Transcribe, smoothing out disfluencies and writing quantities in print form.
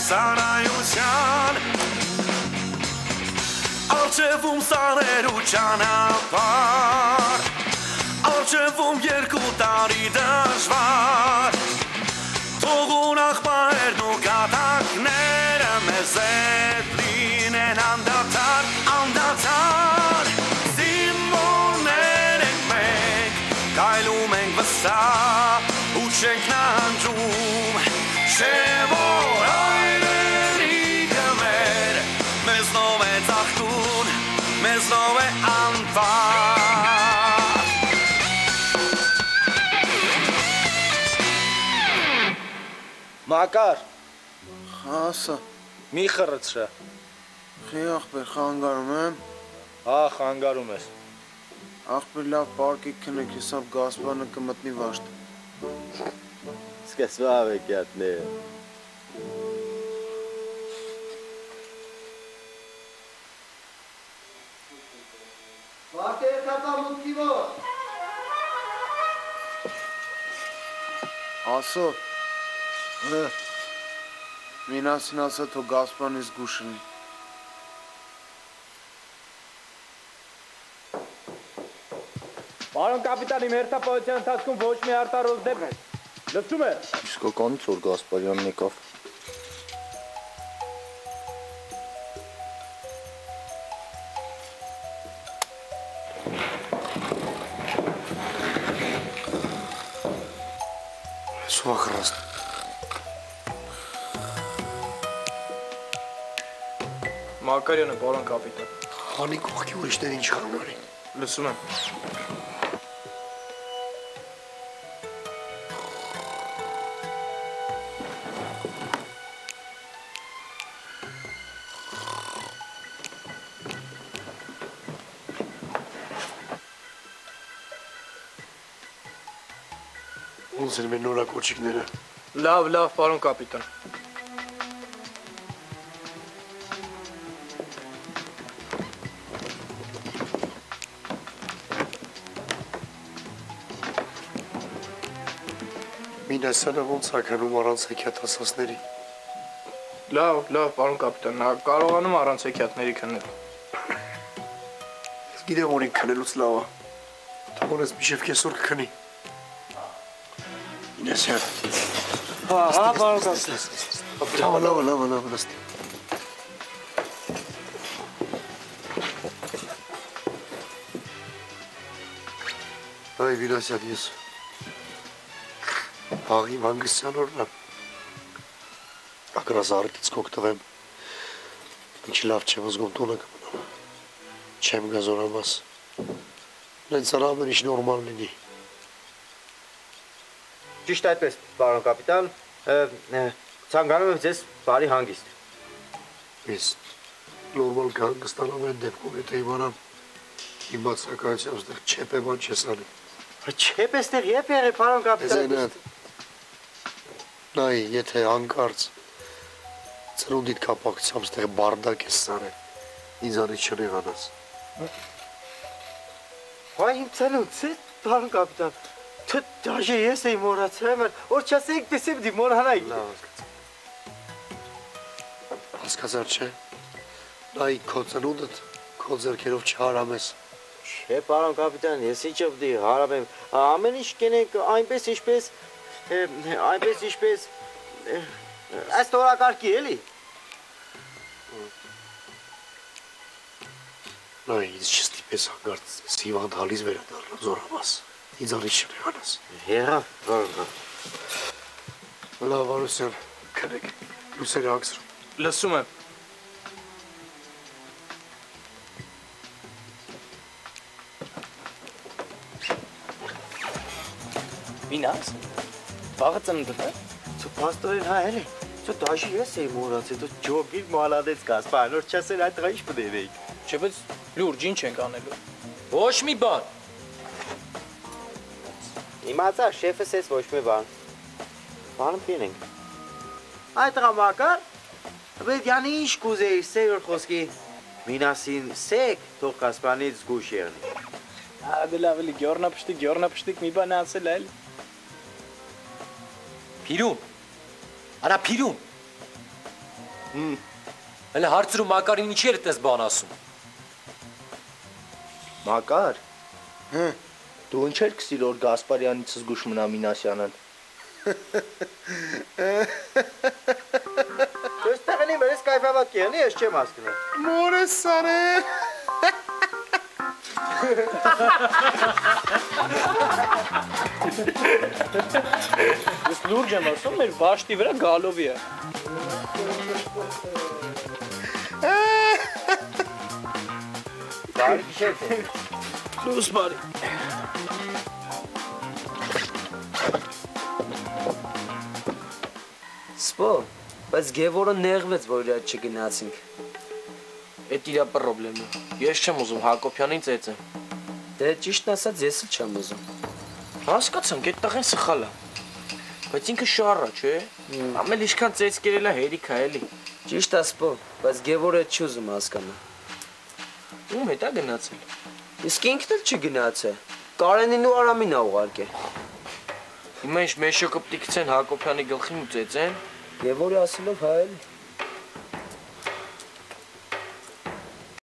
սարայության Արջևում սարերու ճանապար Արջևում երկու տարի դժվար Թողուն աղբայրն ու կատակները մեզ հետ լինեն անդադար Անդադար Սիմոններ ենք մենք Կայլում ենք վստա ու չենք նանջում Չէ որ այրերիկը մեր Մեզնով է ծաղկուն, մեզնով է անվար Մակար Ասա մի խրծրը Խի աղբեր խանգարում եմ Հա խանգարում ես Աղբեր լավ պարկիկ քնեք հեսավ գասպանը կմտնի վաշտ Սկսվա ավեկյատներ Վարկը երկապա մուտքի որ Ասո Մինասին ասա թո գասպանից գուշնի Պարոն կապիտան, իմ հերթապահության ընթացքում ոչ մի արտարոց դեպք լսում է։ Իսկականից որ Գասպարյանն եկավ Սուախրաստ Մակարյանը, պարոն կապիտան։ Հանի կողքի ուրիշներ ինչ անում արին Լսում եմ։ Ոնց են մեր նորակոչիկները Լավ, պարոն կապիտան։ Մինասյանը ոնց ականում առանց հեքիաթ ասասների Լավ, պարոն կապիտան, նա կարողանում առանց հեքիաթների քննել։ Ես գիտեմ որ ինք քնելուց լավ է Թողոն ես միշև կեսօր կքնի Մինասյան Հա, պարոն կապիտան Լավ, նստի Այ Մինասյան ես Աղի վանգստյան օրն եմ Ակրազարդից կոք տվեմ Ինչ լավ չեմ զգում տունը կմնամ Չեմ գազորամաս Նենց արամն ինչ նորմալ լինի Ճիշտ այդպես, պարոն կապիտան Ցանկանում եմ ձեզ բարի հանգիստ Ես նորմալ կհանգստանամ են դեպքում եթե իմանամ Իմ բացակայությամբ ստեղ չեպ է ման չես անի Չեպ էստեղ եվ եղել, պարոն կապիտան Նայ, եթե հանկարծ ծրունդիդ կապակցությամբ ստեղ բարդակ ես սարել Ինձ անից չնեղանաս Հայ իմ ծնունց է, պարոն կապիտան Դաժե ես էի մորացրեմ, որ չասեիք պես եմ դի մորանայիք Լավ հասկացար չէ Նայ, քո ծնունդդ քո ձեռքերով չհարամես Չէ, պարոն կապիտան, ես ինչ պդի հարամ եմ Ամեն ինչ կենենք այնպես ինչպես Այս տորակարգի էլի Նայ, ինձ չստիպես հանգարց սիվանդ հալիս վերադառնա զորամաս Ինձ անից չնեղանաս Եղավ, պարոն կապիտան Լավ, Արուսյան, քնեք, լուսերը հագցրու Լսում եմ։ Մինաս, վաղը ծնունդդ է։ Դու պաստորեն հա էլի, դու դաժի ես էի մորացել, դու ջոգիր մալադեց կաս, պանոր չասել այդ տղա ինչ պդերեիք։ Չէ, բայց լուրջ ինչ ենք անելու։ Ոչ մի բան։ Իմացա, շեֆս ես ոչ մի բան։ Բանը պինենք։ Այդ տղա մակար, բայց յանի ինչ կուզեի սեյոր խոսքի։ Մինասին սեք, թող կասպանից զգուշ եղնի։ Ադել ավելի գյորնապշտիկ մի բան ասել այլ։ Փիրուն, արա փիրուն։ Հələ հարցրու Մակարին ինչի էր այդպես բան ասում։ Մակար։ Դու ինչ էր քսիր որ Գասպարյանից զգուշ մնա Մինասյանն։ Դստեղնի մերս կայֆավատ կեղնի, ես չեմ հասկնում։ Մորես սարե։ Ես լուրջ եմ ասում, մեր վաշտի վրա գալովի է։ Բարի գիշեր։ Լույս բարի։ Սպո, բայց Գևորը նեղվեց, որ իր չգնացինք։ Էդ իրա պրոբլեմն է։ Ես չեմ ուզում Հակոբյանին ծեծեմ։ Դե ճիշտն ասած ես էլ չեմ ուզում։ Հասկացանք, այդ տղեն սխալ է։ Բայց ինքը շառա, չէ՞։ Ամեն ինչքան ծեծ կերելա հերիք է էլի։ Ճիշտ է սպո, բայց Գևորը չի ուզում հասկանա։ Ում հետ է գնացել։ Իսկ ինքն էլ չգնացել։ Կարենին ու Արամին ա ուղարկել։ Հիմա ինչ մեշո կպտի գցեն Հակոբյանի գլխին ու ծեծեն։ Գևորը ասելով հա էլի։